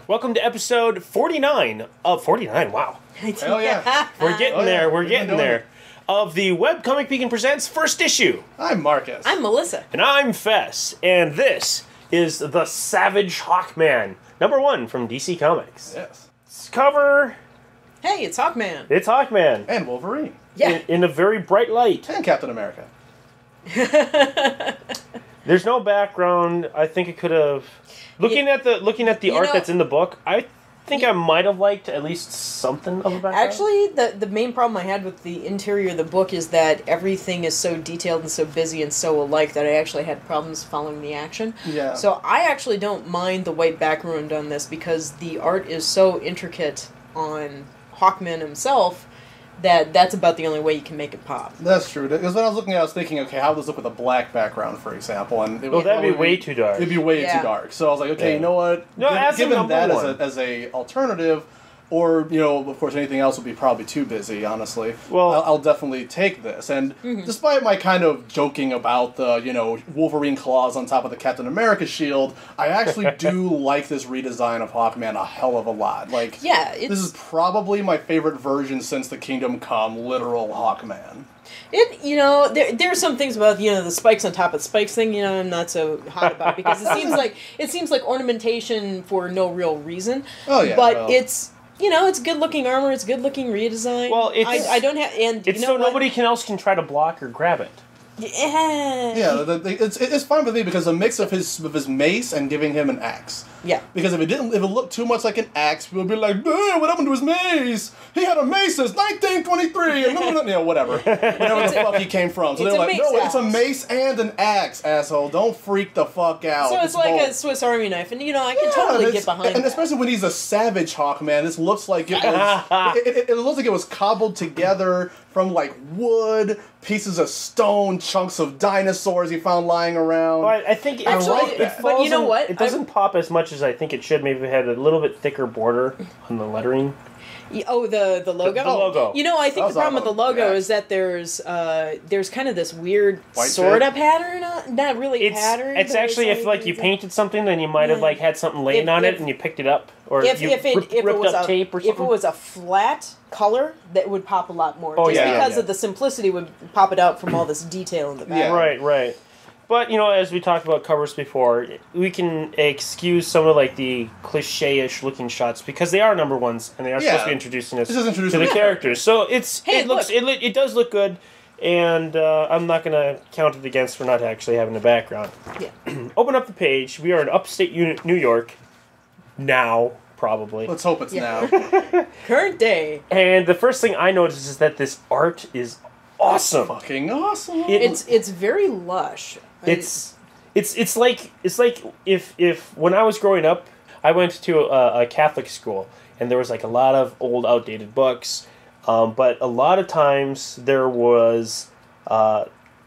Welcome to episode 49 of 49. Wow. Hell yeah. We're getting there. We're getting there. It. Of the Webcomic Beacon Presents first issue. I'm Marcus. I'm Melissa. And I'm Fes. And this is the Savage Hawkman, #1 from DC Comics. Yes. It's cover. Hey, it's Hawkman. It's Hawkman. And Wolverine. Yeah. In a very bright light. And Captain America. There's no background. I think it could have... Looking at the art that's in the book, I think I might have liked at least something of a background. Actually, the main problem I had with the interior of the book is that everything is so detailed and so busy and so alike that I actually had problems following the action. Yeah. So I actually don't mind the white background on this because the art is so intricate on Hawkman himself that's about the only way you can make it pop. That's true. Because when I was looking at it, I was thinking, okay, how would this look with a black background, for example? And it would that'd be way too dark. It'd be way too dark. So I was like, okay, you know what? No, given that as a alternative, or, you know, of course, anything else would be probably too busy, honestly. Well, I'll definitely take this. And despite my kind of joking about the, you know, Wolverine claws on top of the Captain America shield, I actually do like this redesign of Hawkman a hell of a lot. Like, this is probably my favorite version since the Kingdom Come literal Hawkman. There are some things about, the spikes on top of spikes thing, I'm not so hot about because it seems like ornamentation for no real reason. Oh yeah. But it's good looking armor, it's good looking redesign. Well, I don't have, and it's so nobody else can try to block or grab it. Yeah. It's fine with me because a mix of his mace and giving him an axe. Yeah. Because if it looked too much like an axe, people would be like, what happened to his mace? He had a mace since 1923, and whatever. Whatever the fuck he came from. So they're like, no, it's a mace and an axe, asshole. Don't freak the fuck out. So it's like a Swiss Army knife, and I can totally get behind that. And especially when he's a Savage Hawkman, this looks like it was it looks like it was cobbled together from like wood, pieces of stone, chunks of dinosaurs he found lying around. Well, I think but you know what? It doesn't pop as much as I think it should. Maybe if it had a little bit thicker border on the lettering. Oh, the logo? The logo. I think the problem with the logo is that there's kind of this weird sort of pattern. Not really pattern. It's actually if you painted something, then you might have had something laying on it and you picked it up, or ripped up tape or something. If it was a flat color, that would pop a lot more. Because of the simplicity would pop it out from all this detail in the back. Yeah. Right. But, as we talked about covers before, we can excuse some of, the cliche-ish looking shots because they are #1s, and they are supposed to be introducing us to the characters. So it does look good, and I'm not going to count it against for not actually having a background. Yeah. Open up the page. We are in upstate New York now, probably. Let's hope it's now. Current day. And the first thing I noticed is that this art is awesome. Fucking awesome. It's very lush. It's like if when I was growing up, I went to a Catholic school and there was a lot of old outdated books, but a lot of times there was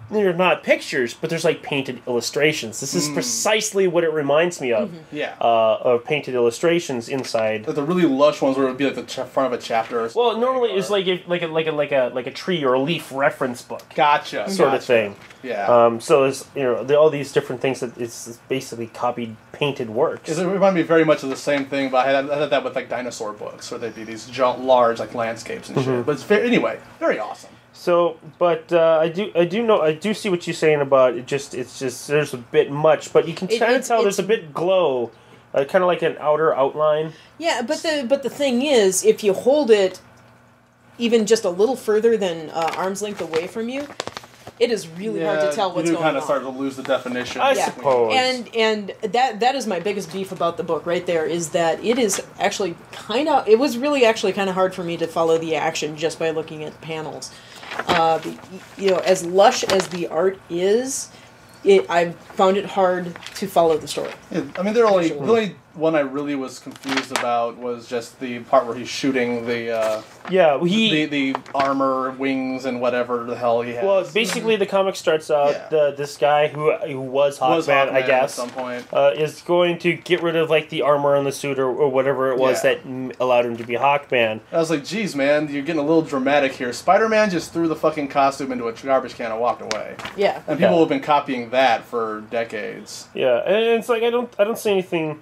they're not pictures, but there's painted illustrations. This is precisely what it reminds me of. Yeah. Of painted illustrations inside. The really lush ones where it would be the front of a chapter or something. Well, normally it's like a tree or a leaf reference book. Gotcha. Sort of thing. Yeah. So there's all these different things that it's basically copied painted works. It reminded me very much of the same thing, but I had that with dinosaur books, where they'd be these large landscapes and shit. But it's anyway, very awesome. So, but I do see what you're saying about it. It's just there's a bit much, but you can kind of tell there's a bit glow, kind of like an outer outline. Yeah, but the thing is, if you hold it even just a little further than arm's length away from you, it is really hard to tell what's going on. You kind of start to lose the definition. I suppose. And that is my biggest beef about the book right there, is that it is actually it was really actually kind of hard for me to follow the action just by looking at the panels. As lush as the art is, I found it hard to follow the story. Yeah, I mean, the only one I really was confused about was just the part where he's shooting the armor, wings, and whatever the hell he has. Well, basically, the comic starts out this guy who was Hawkman, I guess, at some point, is going to get rid of the armor on the suit or whatever it was that allowed him to be Hawkman. I was like, geez, man, you're getting a little dramatic here. Spider-Man just threw the fucking costume into a garbage can and walked away. Yeah, and people have been copying that for decades. Yeah, and it's I don't see anything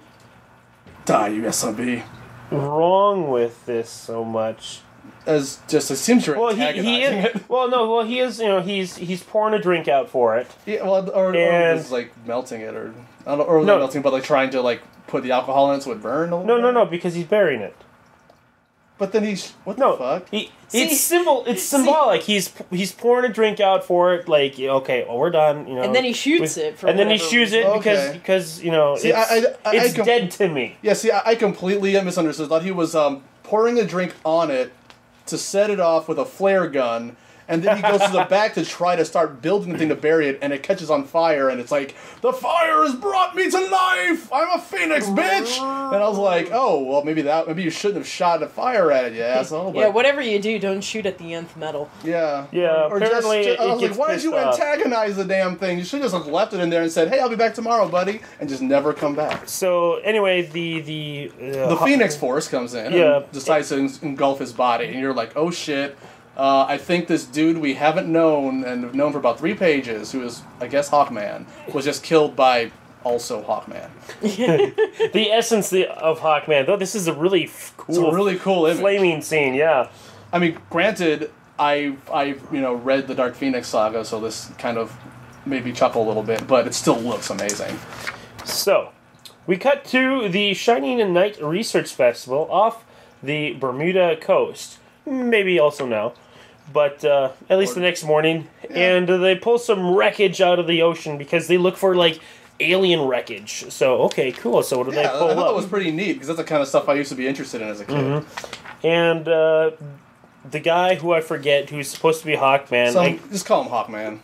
Die, you SMB. wrong with this so much? As just it seems you're Well, antagonizing he is. it. Well, no. Well, he is. You know, he's pouring a drink out for it. Yeah, well, or And- just like melting it, or I don't know, or No. not melting, but like trying to like put the alcohol in it so it burn. A little No, bit? because he's burying it. But then he's what No, the fuck? it's symbolic. He's pouring a drink out for it. Like, okay, well, we're done. You know, And then he shoots it for and then he whatever shoots it reason. because you know See, it's I dead to me. Yeah, see, I completely misunderstood. Thought he was pouring a drink on it to set it off with a flare gun, and then he goes to the back to try to start building the thing to bury it, and it catches on fire, and it's like, the fire has brought me to life! I'm a phoenix, bitch! And I was like, oh, well, maybe you shouldn't have shot a fire at it, you asshole. But, Yeah, whatever you do, don't shoot at the nth metal. Yeah. Yeah, Or apparently I was it like, gets why did you pissed off. antagonize the damn thing? You should have just left it in there and said, hey, I'll be back tomorrow, buddy, and just never come back. So anyway, the Phoenix Force comes in Yeah. and decides to engulf his body, and you're like, oh shit, I think this dude we haven't known and have known for about 3 pages, who is, I guess, Hawkman, was just killed by also Hawkman. the essence of Hawkman. Though this is a really cool, It's a really cool image. flaming scene. Yeah. I mean, granted, I read the Dark Phoenix saga, so this kind of made me chuckle a little bit, but it still looks amazing. So, we cut to the Shining and Night Research Festival off the Bermuda coast. Maybe also now. But at least the next morning. Yeah. And they pull some wreckage out of the ocean because they look for, like, alien wreckage. So, okay, cool. So what do they Yeah, pull I thought up? it was pretty neat, because that's the kind of stuff I used to be interested in as a kid. And the guy who I forget, who's supposed to be Hawkman, Just call him Hawkman.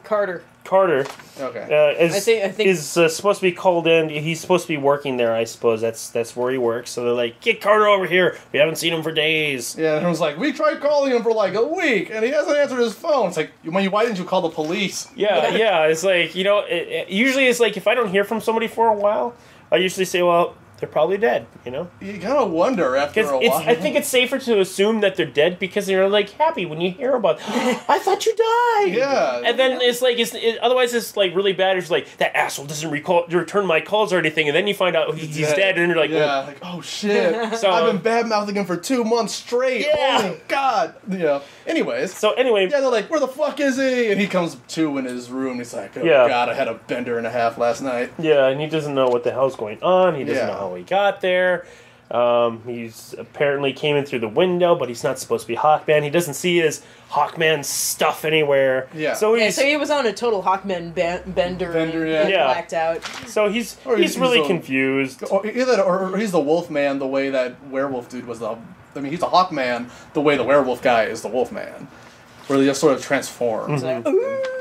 Carter. Carter, Okay. is, I think is supposed to be called in. He's supposed to be working there, I suppose. That's where he works. So they're like, get Carter over here. We haven't seen him for days. Yeah, and it was like, we tried calling him for like a week, and he hasn't answered his phone. It's like, why didn't you call the police? Yeah. It's like, you know, usually it's like if I don't hear from somebody for a while, I usually say, well, they're probably dead, you know? You gotta wonder after a while. I think it's safer to assume that they're dead because they're like happy when you hear about, I thought you died. Yeah. And then it's like, otherwise it's like really bad. It's like, that asshole doesn't return my calls or anything. And then you find out he's dead. And you're like, yeah, like, oh shit. So, I've been bad-mouthing him for 2 months straight. Yeah. Holy God. Yeah. Anyways. So anyway, Yeah, they're like, where the fuck is he? And he comes to in his room. He's like, oh Yeah. God, I had a bender and a half last night. yeah, and he doesn't know what the hell's going on. He doesn't Yeah. know how he got there. He's apparently came in through the window, but he's not supposed to be Hawkman. He doesn't see his Hawkman stuff anywhere. Yeah. So Yeah, he's so he was on a total Hawkman bender yeah. and Yeah. blacked out. he's Or he's really a- confused. Or he's the Wolfman the way that werewolf dude was he's a Hawkman the way the werewolf guy is the Wolfman. Where they just sort of transforms. So,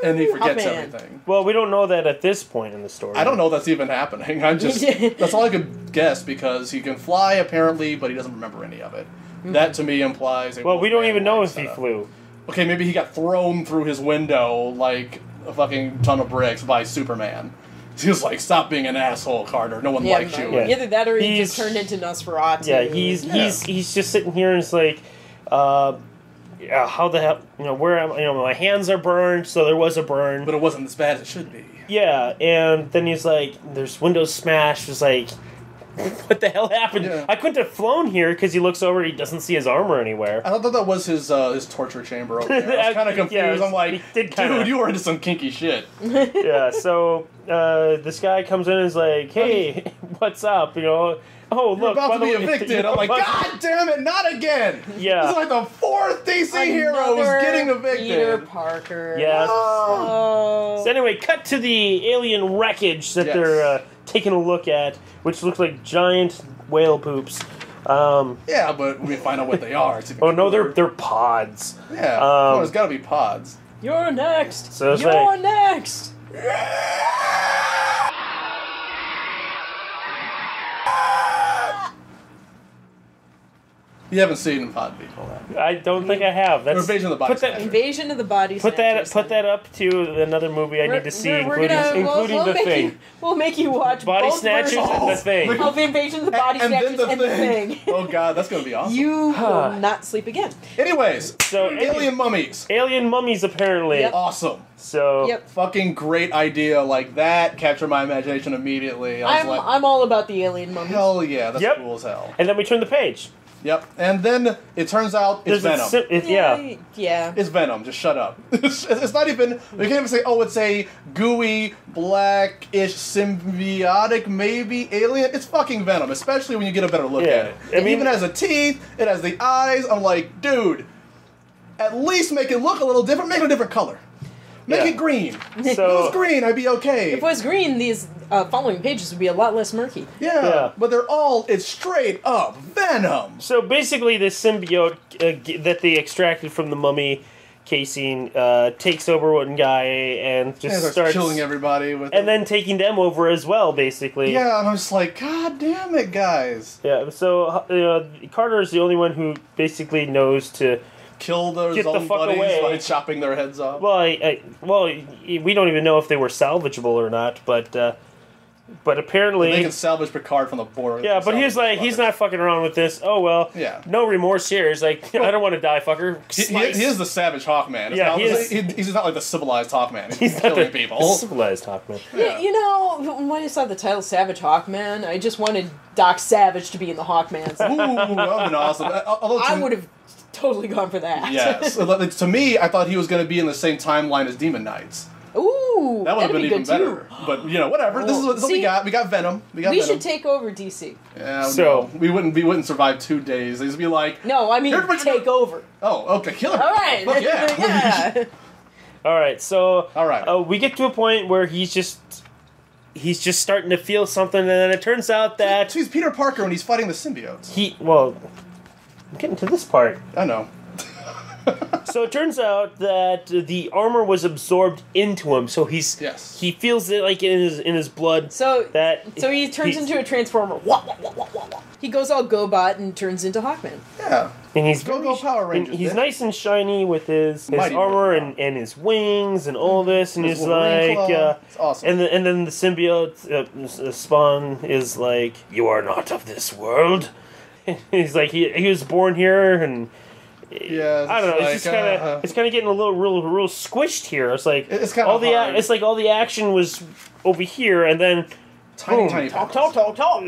And he forgets Hawkman. everything. Well, we don't know that at this point in the story. I don't know that's even happening. That's all I could guess, because he can fly apparently, but he doesn't remember any of it. That to me implies. Well, we don't even know if he setup. flew. Okay, maybe he got thrown through his window like a fucking ton of bricks by Superman. He was like, "Stop being an asshole, Carter. No one yeah, likes you." Yeah. either that or he He's- just turned into Nosferatu. Yeah, he's just sitting here and it's like, how the hell, where am I? My hands are burned, so there was a burn. But it wasn't as bad as it should be. Yeah, and then he's like, there's windows smashed. It's like, what the hell happened? Yeah. I couldn't have flown here because he looks over, he doesn't see his armor anywhere. I thought that was his torture chamber over there. I was kind of confused. Yeah, I'm like, he did kinda- dude, you were into some kinky shit. Yeah, so this guy comes in and is like, hey, what's up? Oh, You're look, about by to be the way- evicted. I'm like, God damn it, not again! Yeah. This is like the 4th DC hero who's getting evicted. Peter Parker. Yeah. Oh. So anyway, cut to the alien wreckage that Yes. they're taking a look at, which looks like giant whale poops. Yeah, but we find out what they are. It's even Oh no, cooler. they're pods. Yeah, no, there's got to be pods. You're next. So it's You're like- next. You haven't seen Pod People. I don't think I have. That's Invasion of the Body put that, Snatchers. Invasion of the Body put Snatchers. that up to another movie I need to see, We'll including The Thing. We'll make you watch Body both Snatchers versions and The Thing. of Invasion of the Body And then Snatchers The and The Thing. Thing. Oh god, that's gonna be awesome. You will not sleep again. Anyways, So alien mummies. Alien mummies, apparently. Yep. Awesome. So Yep. Fucking great idea like that. Captured my imagination immediately. I was like, I'm all about the alien mummies. hell yeah, that's Yep. cool as hell. and then we turn the page. Yep. And then it turns out it's Venom. Yeah. It's Venom. Just shut up. It's not even. We can't even say, oh, it's a gooey, blackish, symbiotic, maybe alien. It's fucking Venom, especially when you get a better look at it. I mean, it even has the teeth. It has the eyes. I'm like, dude, at least make it look a little different. Make it a different color. Make it green. If it was green, I'd be okay. If it was green, these following pages would be a lot less murky. Yeah, but it's straight up Venom. So basically, this symbiote that they extracted from the mummy casing takes over one guy and just starts killing everybody with and then taking them over as well, basically. Yeah, and I'm just like, god damn it, guys. Yeah, so Carter is the only one who basically knows to kill those get the own fuck buddies away by chopping their heads off. Well, we don't even know if they were salvageable or not, but apparently they can salvage Picard from the board. Yeah, but he's not fucking around with this. Oh well, yeah, no remorse here. He's like, I don't want to die, fucker. He is the Savage Hawkman. He's not like the civilized Hawkman. He's killing people. Civilized Hawkman. Yeah. You know, when I saw the title Savage Hawkman, I just wanted Doc Savage to be in the Hawkman. Ooh, that would have been awesome. I would have totally gone for that. Yes. To me, I thought he was going to be in the same timeline as Demon Knights. Ooh, that would have been even better. Too. But whatever. This is what we got. We got Venom. We should take over DC. Yeah. So no. we wouldn't survive 2 days. They'd be like, no, I mean take over. Oh, okay, killer. All right. Fuck yeah. All right. So all right. We get to a point where he's just starting to feel something, and then it turns out that he's Peter Parker when he's fighting the symbiotes. I'm getting to this part. I know. So it turns out that the armor was absorbed into him, so he feels it like in his blood. So he turns into a transformer. He goes all GoBot and turns into Hawkman. Yeah, and he's Go Power Rangers. He's nice and shiny with his armor and his wings and all this, and he's like, it's awesome. And then the symbiote Spawn is like, "You are not of this world." He's like, he was born here and. Yeah, I don't know. It's just it's kind of getting a little real squished here. It's like it's kind of it's like all the action was over here, and then tiny talk.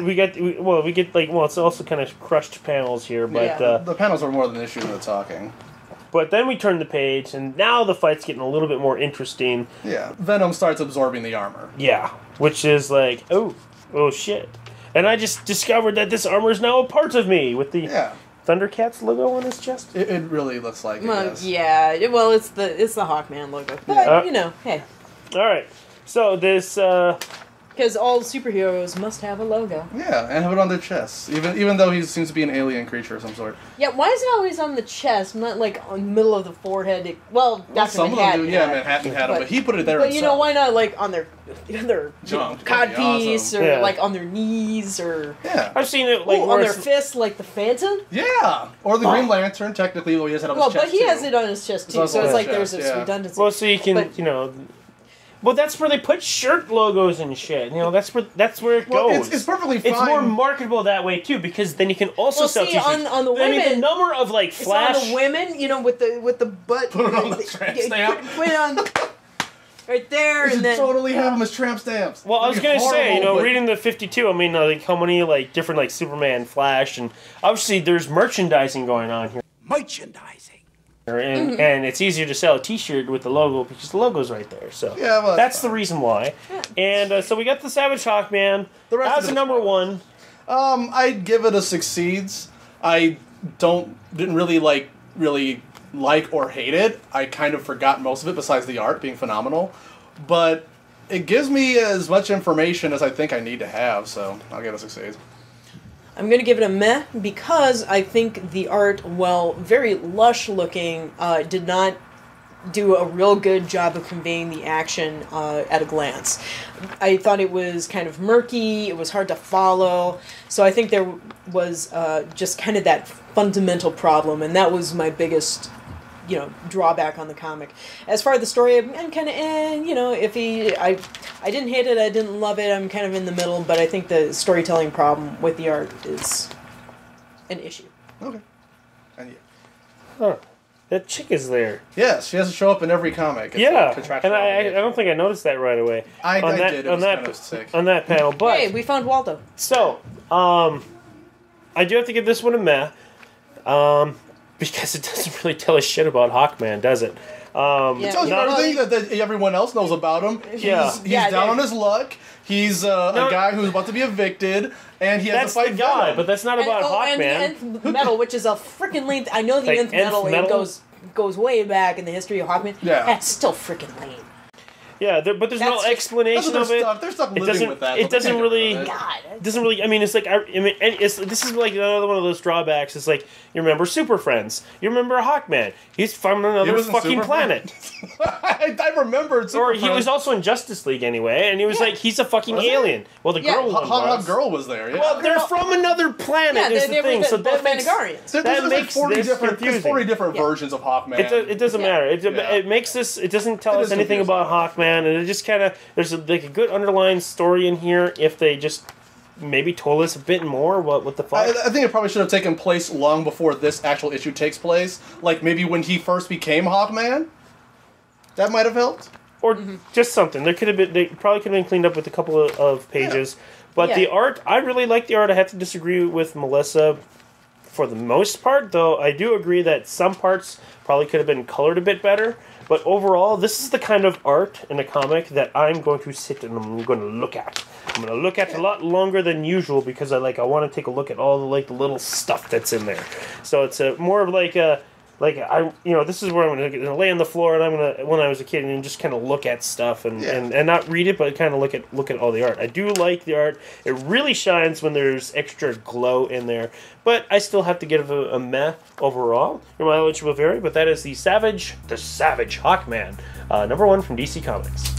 We get it's also kind of crushed panels here, but the panels are more than the issue of the talking. But then we turn the page, and now the fight's getting a little bit more interesting. Yeah, Venom starts absorbing the armor. Yeah, which is like oh shit, and I just discovered that this armor is now a part of me with the Thundercats logo on his chest. It really looks like it. Yeah. Well, it's the Hawkman logo. But hey. All right. So this. Because all superheroes must have a logo. Yeah, and have it on their chests, even though he seems to be an alien creature of some sort. Yeah, why is it always on the chest, not like on the middle of the forehead? Dr. Some Manhattan of them do. Yeah, Manhattan had them, but he put it there. But why not like on their codpiece or like on their knees or I've seen it like on their fists, like the Phantom. Yeah, or the Green Lantern. Technically, he has it on his chest. But he has it on his chest too, so it's like there's this redundancy. Well, so you can Well, that's where they put shirt logos and shit. That's where it goes. It's perfectly fine. It's more marketable that way too, because then you can also sell t-shirts. on the women, the number of like flash. It's on the women, with the butt. Put it on the tramp stamp. Put it on right there, and then totally have them as tramp stamps. Well, I was gonna say, reading the 52, I mean, like how many like different like Superman, Flash, and obviously there's merchandising going on here. And it's easier to sell a T-shirt with the logo because the logo's right there. So that's the reason why. And so we got the Savage Hawkman. That's a number one. I'd give it a succeeds. I didn't really like or hate it. I kind of forgot most of it besides the art being phenomenal. But it gives me as much information as I think I need to have, so I'll give it a succeeds. I'm going to give it a meh because I think the art, while very lush looking, did not do a real good job of conveying the action at a glance. I thought it was kind of murky, it was hard to follow, so I think there was just kind of that fundamental problem, and that was my biggest drawback on the comic. As far as the story, I'm kind of iffy. I didn't hate it, I didn't love it, I'm kind of in the middle, but I think the storytelling problem with the art is an issue. Okay. And Huh. That chick is there. yes, she has to show up in every comic. It's a Yeah, contractual and I obligation. don't think I noticed that right away. I did. It on was that kind of sick. on that panel. But Hey, we found Waldo. so, I do have to give this one a meh, because it doesn't really tell us shit about Hawkman, does it? It tells you everything that everyone else knows about him. He's down on his luck. He's a guy who's about to be evicted, and he has That's to fight the guy, Venom. but that's not about Hawkman. And the nth metal, which is a freaking length. I know the Like nth nth metal, metal? it goes way back in the history of Hawkman. Yeah. That's still freaking lame. Yeah, but there's no That's- explanation That's of it. what they're stuck It living doesn't. with that. It so they doesn't can't get rid really. of it. God. Doesn't really. I mean, it's like this is like another one of those drawbacks. It's like you remember Super Friends. You remember Hawkman. He's from He another was in fucking Super planet. I remembered. Or he was also in Justice League anyway, and he was like he's a fucking Was he? alien. Well, the Yeah. girl one Hot was. Girl was there. Yeah. Well, they're from another planet. Yeah, is the they thing. were So the that makes Managarians. There's that like makes 40 this different, there's confusing. 40 different Yeah. versions of Hawkman. It doesn't Yeah. matter. It Yeah. makes this. It doesn't tell It us is anything confusing. about Hawkman, and it just kind of there's like a good underlying story in here. If they just maybe told us a bit more, what the fuck? I think it probably should have taken place long before this actual issue takes place. Like maybe when he first became Hawkman. That might have helped. Or just something. There could have been. They probably could have been cleaned up with a couple of pages. But Yeah. the art, I really like the art. I have to disagree with Melissa for the most part, though. I do agree that some parts probably could have been colored a bit better. But overall, this is the kind of art in a comic that I'm going to sit and I'm going to look at. I'm going to look at a lot longer than usual because I want to take a look at all the little stuff that's in there. So it's more of this is where I'm going to lay on the floor and I'm going to, when I was a kid, and just kind of look at stuff and not read it, but kind of look at all the art. I do like the art. It really shines when there's extra glow in there, but I still have to give a meh overall. Your mileage will vary, but that is the Savage Hawkman, #1 from DC Comics.